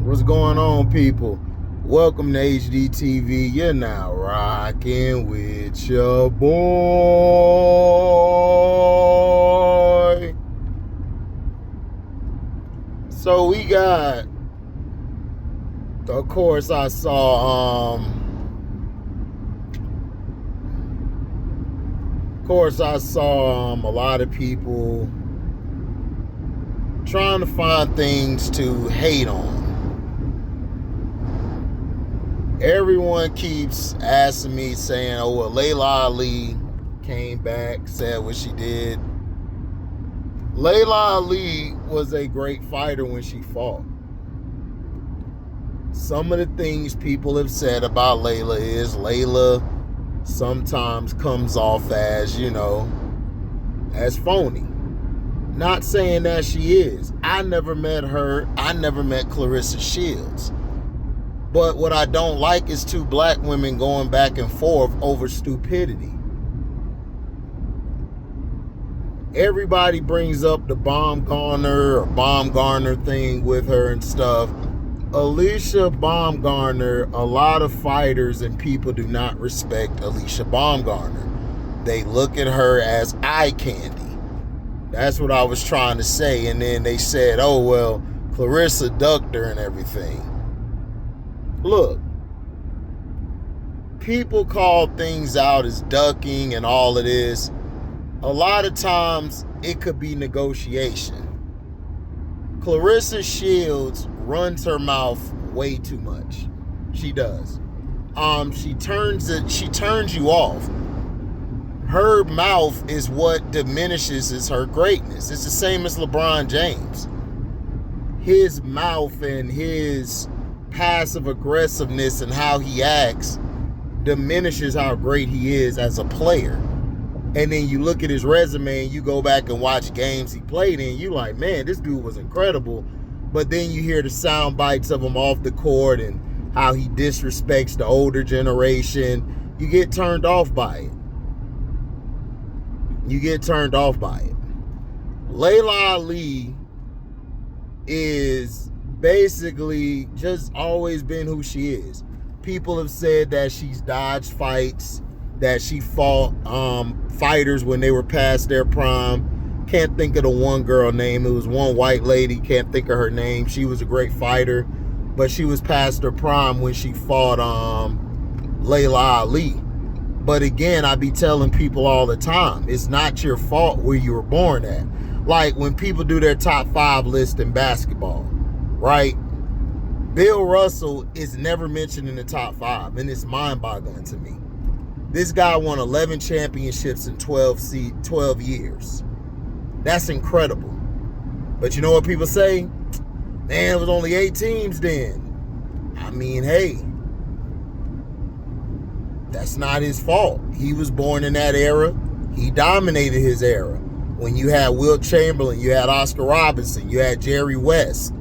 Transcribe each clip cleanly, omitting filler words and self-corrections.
What's going on, people? Welcome to HDiiTV. You're now rocking with your boy. So we got, of course, I saw a lot of people trying to find things to hate on. Everyone keeps asking me, saying, oh, well, Layla Ali came back, said what she did. Layla Ali was a great fighter when she fought. Some of the things people have said about Layla is Layla sometimes comes off as, as phony. Not saying that she is. I never met her. I never met Claressa Shields. But what I don't like is two black women going back and forth over stupidity. Everybody brings up the Baumgartner thing with her and stuff. Alicia Baumgartner, a lot of fighters and people do not respect Alicia Baumgartner. They look at her as eye candy. That's what I was trying to say. And then they said, oh, well, Claressa ducked her and everything. Look, people call things out as ducking and all of this. A lot of times it could be negotiation. Claressa Shields runs her mouth way too much. She does. She turns you off. Her mouth is what diminishes her greatness. It's the same as LeBron James. His mouth and his passive aggressiveness and how he acts diminishes how great he is as a player. And then you look at his resume and you go back and watch games he played in, you like, man, this dude was incredible. But then you hear the sound bites of him off the court and how he disrespects the older generation. You get turned off by it. Layla Ali is basically just always been who she is. People have said that she's dodged fights, that she fought fighters when they were past their prime. Can't think of the one girl name. It was one white lady. Can't think of her name. She was a great fighter, but she was past her prime when she fought Layla Ali. But again, I be telling people all the time, it's not your fault where you were born at. Like when people do their top 5 list in basketball, right? Bill Russell is never mentioned in the top 5, and it's mind-boggling to me. This guy won 11 championships in 12 years. That's incredible. But you know what people say? Man, it was only 8 teams then. I mean, hey, that's not his fault. He was born in that era. He dominated his era. When you had Wilt Chamberlain, you had Oscar Robertson, you had Jerry West,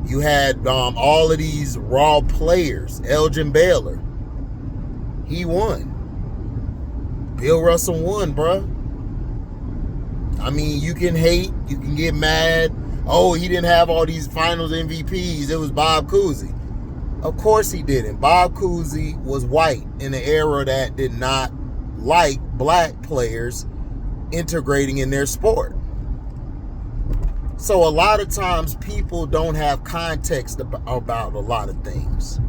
you had all of these raw players, Elgin Baylor. He won. Bill Russell won, bruh. I mean, you can hate, you can get mad. Oh, he didn't have all these finals MVPs. It was Bob Cousy. Of course he didn't. Bob Cousy was white in an era that did not like black players integrating in their sport. So a lot of times people don't have context about a lot of things.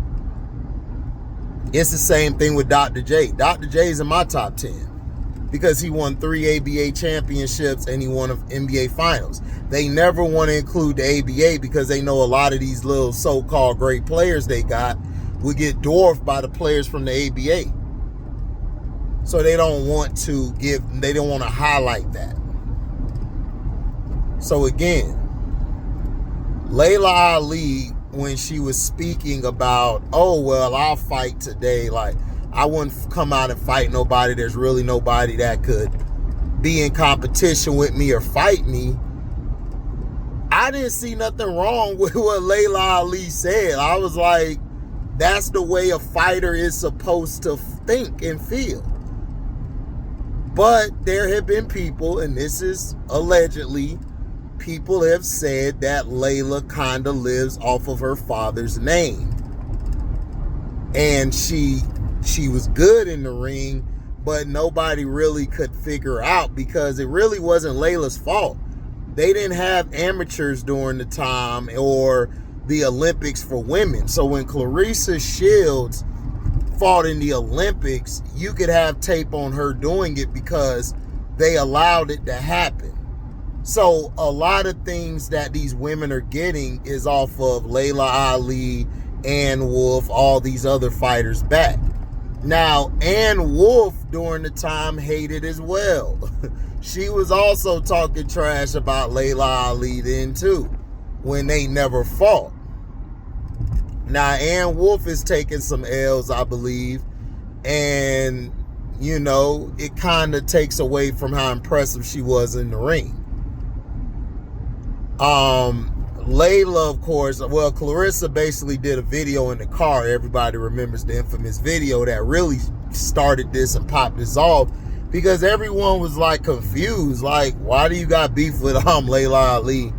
It's the same thing with Dr. J. Dr. J's in my top 10 because he won 3 ABA championships and he won NBA finals. They never want to include the ABA because they know a lot of these little so-called great players they got will get dwarfed by the players from the ABA. So they don't want to highlight that. So again, Layla Ali, when she was speaking about, oh, well, I'll fight today. Like, I wouldn't come out and fight nobody. There's really nobody that could be in competition with me or fight me. I didn't see nothing wrong with what Layla Ali said. I was like, that's the way a fighter is supposed to think and feel. But there have been people, and this is allegedly, people have said that Layla kind of lives off of her father's name. And she was good in the ring, but nobody really could figure out because it really wasn't Layla's fault. They didn't have amateurs during the time or the Olympics for women. So when Claressa Shields fought in the Olympics, you could have tape on her doing it because they allowed it to happen. So a lot of things that these women are getting is off of Layla Ali, Ann Wolf, all these other fighters back. Now, Ann Wolf during the time hated as well. She was also talking trash about Layla Ali then too, when they never fought. Now, Ann Wolf is taking some L's, I believe, and, you know, it kind of takes away from how impressive she was in the ring. Layla, of course, well, Claressa basically did a video in the car. Everybody remembers the infamous video that really started this and popped this off because everyone was like confused. Like, why do you got beef with Layla Ali?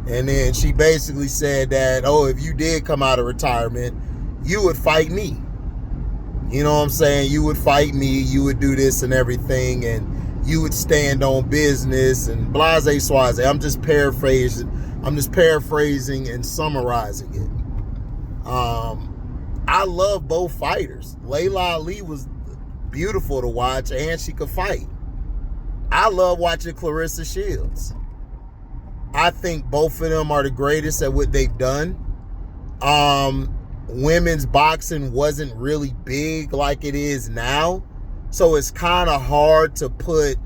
And then she basically said that, oh, if you did come out of retirement, you would fight me. You know what I'm saying? You would fight me, you would do this and everything, and you would stand on business and blase soise. I'm just paraphrasing and summarizing it. I love both fighters. Layla Ali was beautiful to watch and she could fight. I love watching Claressa Shields. I think both of them are the greatest at what they've done. Women's boxing wasn't really big like it is now. So it's kind of hard to put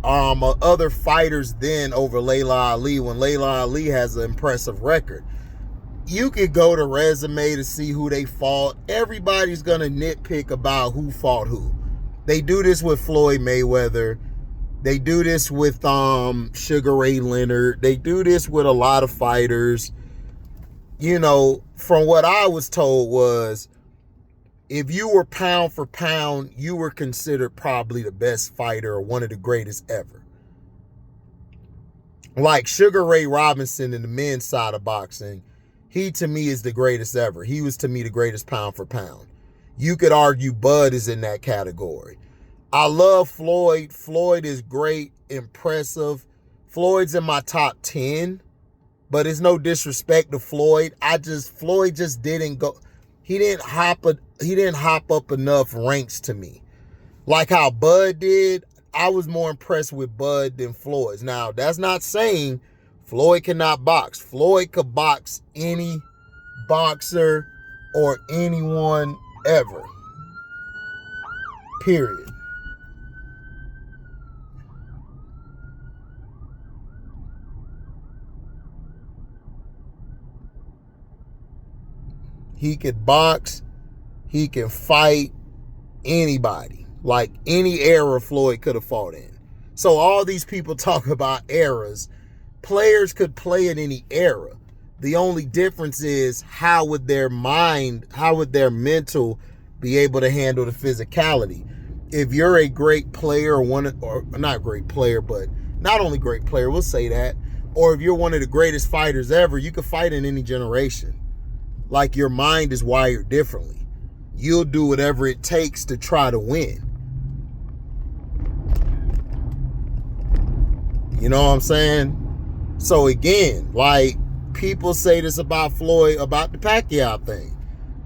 other fighters then over Layla Ali when Layla Ali has an impressive record. You could go to Resume to see who they fought. Everybody's going to nitpick about who fought who. They do this with Floyd Mayweather. They do this with Sugar Ray Leonard. They do this with a lot of fighters. You know, from what I was told was, if you were pound for pound, you were considered probably the best fighter or one of the greatest ever. Like Sugar Ray Robinson in the men's side of boxing, he to me is the greatest ever. He was to me the greatest pound for pound. You could argue Bud is in that category. I love Floyd. Floyd is great, impressive. Floyd's in my top 10, but it's no disrespect to Floyd. Floyd just didn't go. He didn't hop up enough ranks to me. Like how Bud did, I was more impressed with Bud than Floyd's. Now, that's not saying Floyd cannot box. Floyd could box any boxer or anyone ever. Period. He could box. He can fight anybody. Like any era Floyd could have fought in. So all these people talk about eras. Players could play in any era. The only difference is how would their mental be able to handle the physicality. If you're a great player or not great player, but not only great player, we'll say that. Or if you're one of the greatest fighters ever, you could fight in any generation. Like your mind is wired differently. You'll do whatever it takes to try to win. You know what I'm saying? So again, like people say this about Floyd, about the Pacquiao thing.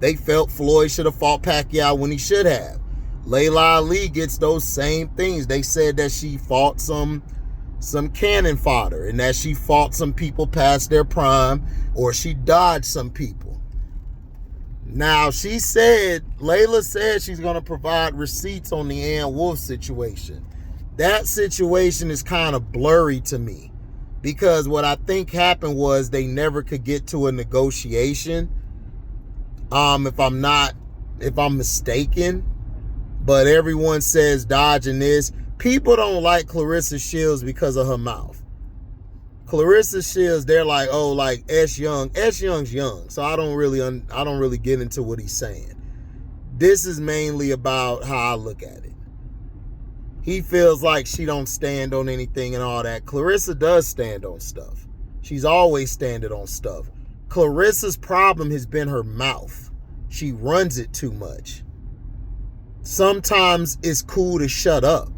They felt Floyd should have fought Pacquiao when he should have. Layla Ali gets those same things. They said that she fought some cannon fodder and that she fought some people past their prime or she dodged some people. Now, Layla said she's going to provide receipts on the Ann Wolf situation. That situation is kind of blurry to me because what I think happened was they never could get to a negotiation. If I'm mistaken, but everyone says dodging this. People don't like Claressa Shields because of her mouth. Claressa Shields, they're like, oh, like S Young. S Young's young, so I don't really get into what he's saying. This is mainly about how I look at it. He feels like she don't stand on anything and all that. Clarissa does stand on stuff. She's always standing on stuff. Clarissa's problem has been her mouth. She runs it too much. Sometimes it's cool to shut up.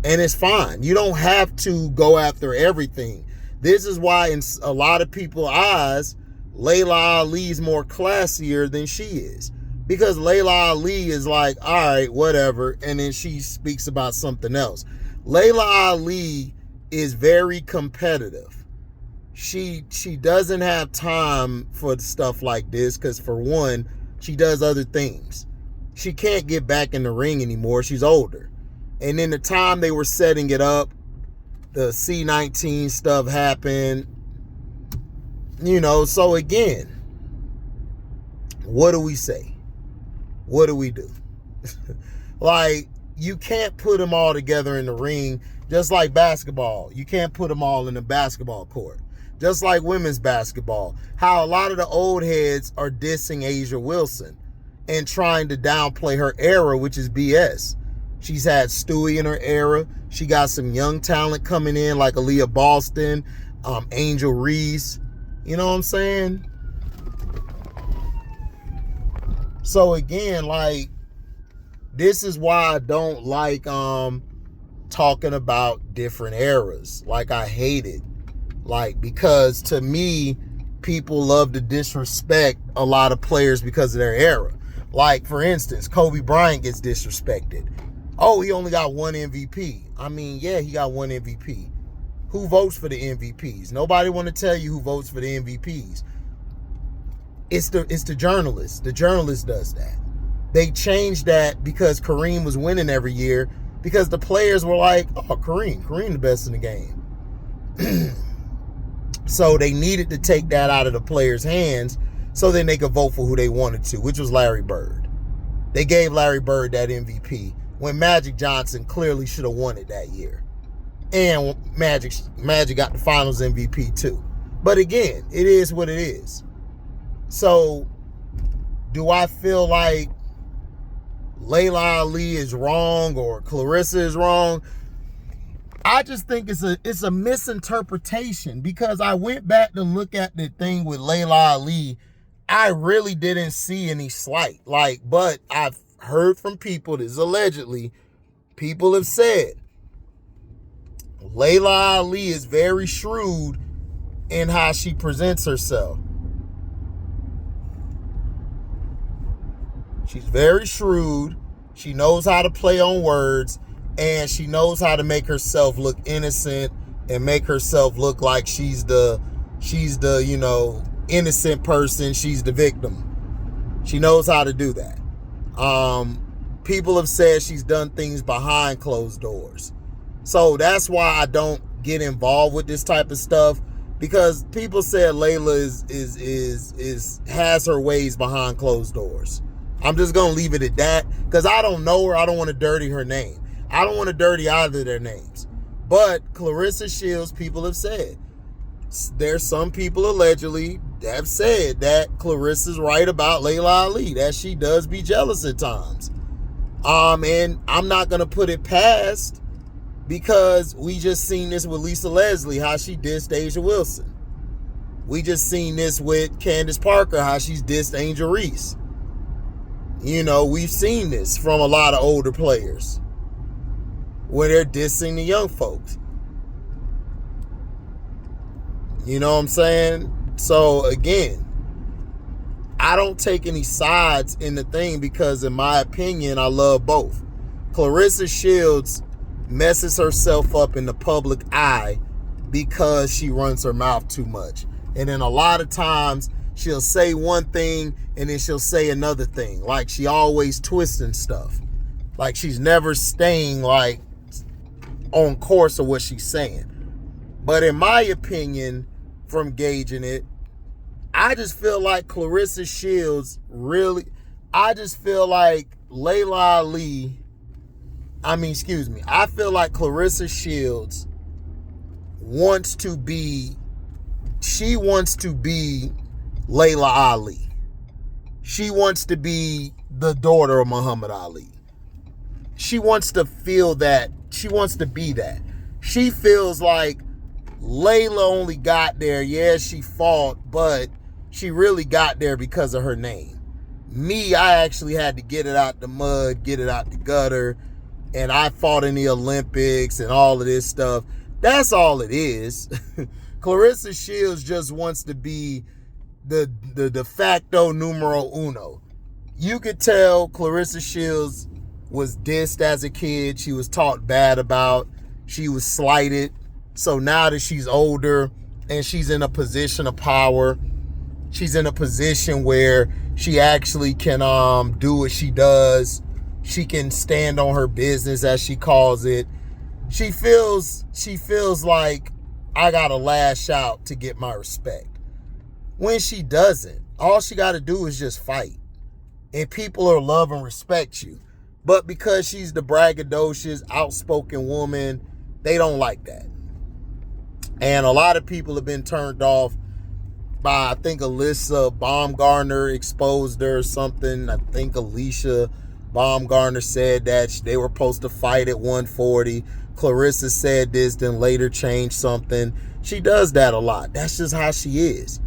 And it's fine. You don't have to go after everything. This is why in a lot of people's eyes, Layla Ali's more classier than she is. Because Layla Ali is like, all right, whatever. And then she speaks about something else. Layla Ali is very competitive. She doesn't have time for stuff like this because, for one, she does other things. She can't get back in the ring anymore. She's older. And in the time they were setting it up, the C-19 stuff happened. You know, so again, what do we say? What do we do? Like, you can't put them all together in the ring, just like basketball. You can't put them all in the basketball court. Just like women's basketball. How a lot of the old heads are dissing Asia Wilson and trying to downplay her era, which is BS. She's had Stewie in her era. She got some young talent coming in like Aaliyah Boston, Angel Reese. You know what I'm saying? So again, like, this is why I don't like talking about different eras. Like, I hate it. Like, because to me, people love to disrespect a lot of players because of their era. Like, for instance, Kobe Bryant gets disrespected. Oh, he only got one MVP. I mean, yeah, he got one MVP. Who votes for the MVPs? Nobody want to tell you who votes for the MVPs. It's the journalist. The journalist does that. They changed that because Kareem was winning every year because the players were like, oh, Kareem the best in the game. So they needed to take that out of the players' hands so then they could vote for who they wanted to, which was Larry Bird. They gave Larry Bird that MVP when Magic Johnson clearly should have won it that year. And Magic got the finals MVP too. But again, it is what it is. So do I feel like Layla Ali is wrong or Clarissa is wrong? I just think it's a misinterpretation because I went back to look at the thing with Layla Ali. I really didn't see any slight. But I've heard from people, this is allegedly, people have said Layla Ali is very shrewd in how she presents herself. She's very shrewd. She knows how to play on words. And she knows how to make herself look innocent and make herself look like she's the innocent person. She's the victim. She knows how to do that. People have said she's done things behind closed doors. So that's why I don't get involved with this type of stuff, because people said Layla has her ways behind closed doors. I'm just gonna leave it at that because I don't know her. I don't want to dirty her name. I don't want to dirty either of their names. But Clarissa Shields, people have said, there's some people allegedly that have said that Clarissa's right about Layla Ali, that she does be jealous at times. And I'm not going to put it past, because we just seen this with Lisa Leslie, how she dissed Asia Wilson. We just seen this with Candace Parker, how she's dissed Angel Reese. You know, we've seen this from a lot of older players where they're dissing the young folks. You know what I'm saying? So again, I don't take any sides in the thing because in my opinion, I love both. Clarissa Shields messes herself up in the public eye because she runs her mouth too much. And then a lot of times she'll say one thing and then she'll say another thing. Like she always twisting stuff. Like she's never staying like on course of what she's saying. But in my opinion, from gauging it, I just feel like Clarissa Shields I feel like Clarissa Shields wants to be Layla Ali. She wants to be the daughter of Muhammad Ali. she wants to feel that. She wants to be that. She feels like Layla only got there. Yeah, she fought, but she really got there because of her name. Me, I actually had to get it out the mud, get it out the gutter, and I fought in the Olympics and all of this stuff. That's all it is. Clarissa Shields just wants to be the de facto numero uno. You could tell Clarissa Shields was dissed as a kid. She was talked bad about. She was slighted. So now that she's older and she's in a position of power, she's in a position where she actually can do what she does. She can stand on her business, as she calls it. She feels like I gotta lash out to get my respect. When she doesn't, all she gotta do is just fight. And people will love and respect you. But because she's the braggadocious, outspoken woman, they don't like that. And a lot of people have been turned off by, I think Alyssa Baumgartner exposed her or something. I think Alicia Baumgartner said that they were supposed to fight at 140. Clarissa said this, then later changed something. She does that a lot. That's just how she is.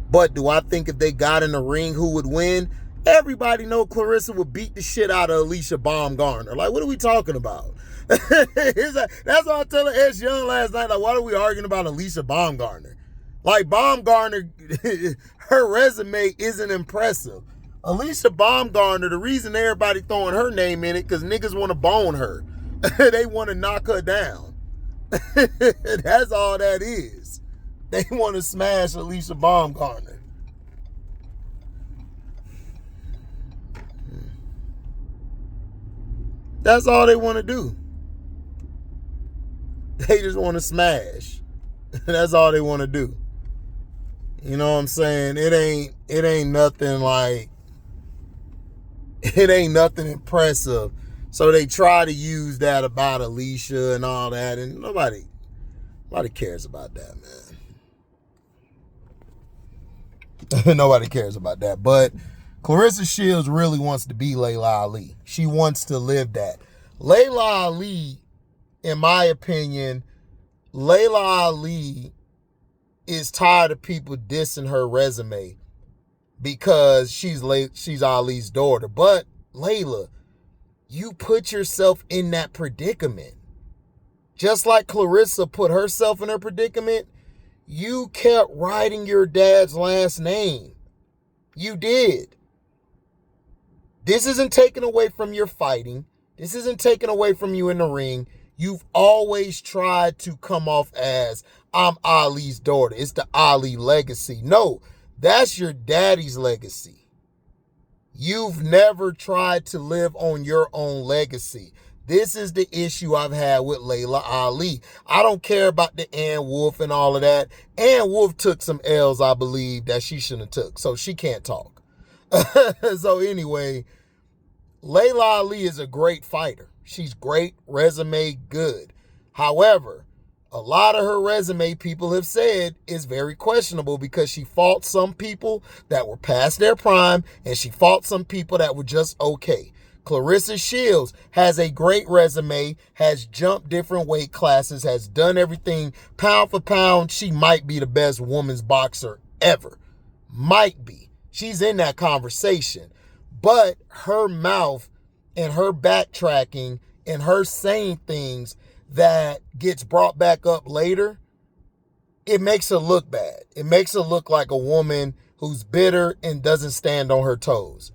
But do I think if they got in the ring, who would win? Everybody know Clarissa would beat the shit out of Alicia Baumgartner. Like, what are we talking about? That's what I was telling S. Young last night. Like, why are we arguing about Alicia Baumgartner? Like, Baumgartner, her resume isn't impressive. Alicia Baumgartner, the reason everybody throwing her name in it, because niggas want to bone her. They want to knock her down. That's all that is. They want to smash Alicia Baumgartner. That's all they want to do. They just want to smash. That's all they want to do. You know what I'm saying? It ain't nothing like, it ain't nothing impressive. So they try to use that about Alicia and all that, and nobody cares about that, man. Nobody cares about that. But Clarissa Shields really wants to be Layla Ali. She wants to live that. Layla Ali, in my opinion, Layla Ali is tired of people dissing her resume because she's Ali's daughter. But Layla, you put yourself in that predicament. Just like Clarissa put herself in her predicament, you kept writing your dad's last name. You did. This isn't taken away from your fighting. This isn't taken away from you in the ring. You've always tried to come off as, I'm Ali's daughter. It's the Ali legacy. No, that's your daddy's legacy. You've never tried to live on your own legacy. This is the issue I've had with Layla Ali. I don't care about the Ann Wolf and all of that. Ann Wolf took some L's, I believe, that she shouldn't have took, so she can't talk. So anyway, Layla Ali is a great fighter. She's great, resume good. However, a lot of her resume, people have said, is very questionable because she fought some people that were past their prime and she fought some people that were just okay. Clarissa Shields has a great resume, has jumped different weight classes, has done everything pound for pound. She might be the best women's boxer ever. Might be. She's in that conversation. But her mouth and her backtracking and her saying things that gets brought back up later, it makes her look bad. It makes her look like a woman who's bitter and doesn't stand on her toes.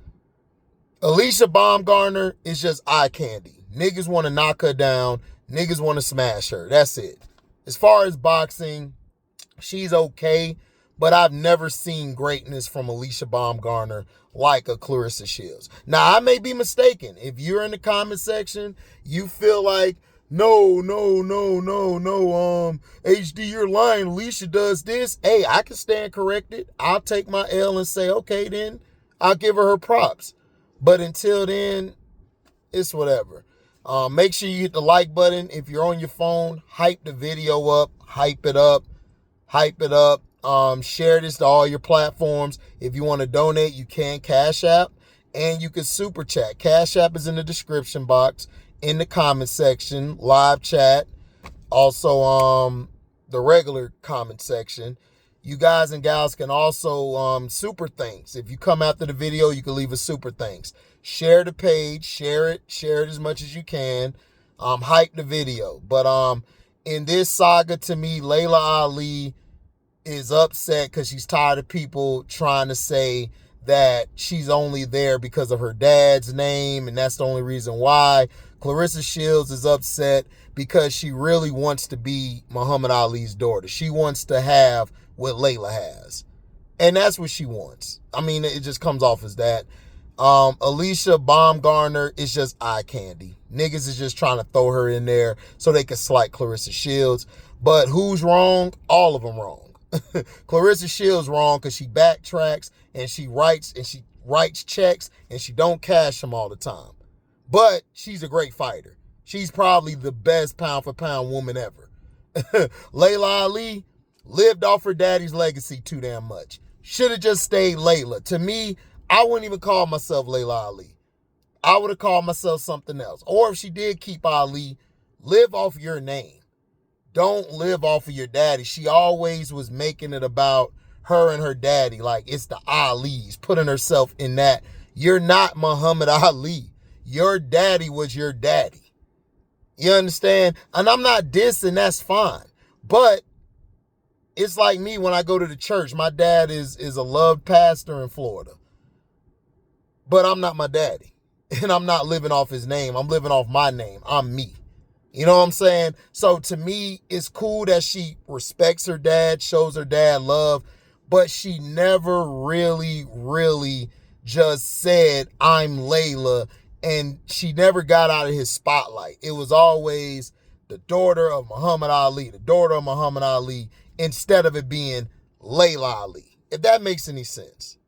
Alicia Baumgartner is just eye candy. Niggas want to knock her down. Niggas want to smash her. That's it. As far as boxing, she's okay, but I've never seen greatness from Alicia Baumgartner like a Clarissa Shields. Now, I may be mistaken. If you're in the comment section, you feel like, no, HD, you're lying. Alicia does this. Hey, I can stand corrected. I'll take my L and say, okay, then I'll give her props. But until then, it's whatever. Make sure you hit the like button. If you're on your phone, hype the video up, hype it up. Share this to all your platforms. If you want to donate, you can Cash App and you can Super Chat. Cash App is in the description box in the comment section, live chat, also the regular comment section. You guys and gals can also super thanks. If you come after the video, you can leave a super thanks. Share the page, share it as much as you can. Hype the video. But in this saga, to me, Layla Ali is upset because she's tired of people trying to say that she's only there because of her dad's name, and that's the only reason why. Clarissa Shields is upset because she really wants to be Muhammad Ali's daughter. She wants to have what Layla has. And that's what she wants. I mean, it just comes off as that. Alicia Baumgartner is just eye candy. Niggas is just trying to throw her in there so they can slight Clarissa Shields. But who's wrong? All of them wrong. Clarissa Shields wrong because she backtracks and she writes checks and she don't cash them all the time. But she's a great fighter. She's probably the best pound for pound woman ever. Layla Ali lived off her daddy's legacy too damn much. Should have just stayed Layla. To me, I wouldn't even call myself Layla Ali. I would have called myself something else. Or if she did keep Ali, live off your name. Don't live off of your daddy. She always was making it about her and her daddy. Like, it's the Alis, putting herself in that. You're not Muhammad Ali. Your daddy was your daddy. You understand? And I'm not dissing, that's fine. But it's like me when I go to the church. My dad is a loved pastor in Florida. But I'm not my daddy. And I'm not living off his name. I'm living off my name. I'm me. You know what I'm saying? So to me, it's cool that she respects her dad, shows her dad love, but she never really just said, I'm Layla, and she never got out of his spotlight. It was always the daughter of Muhammad Ali, the daughter of Muhammad Ali, instead of it being Layla Ali, if that makes any sense.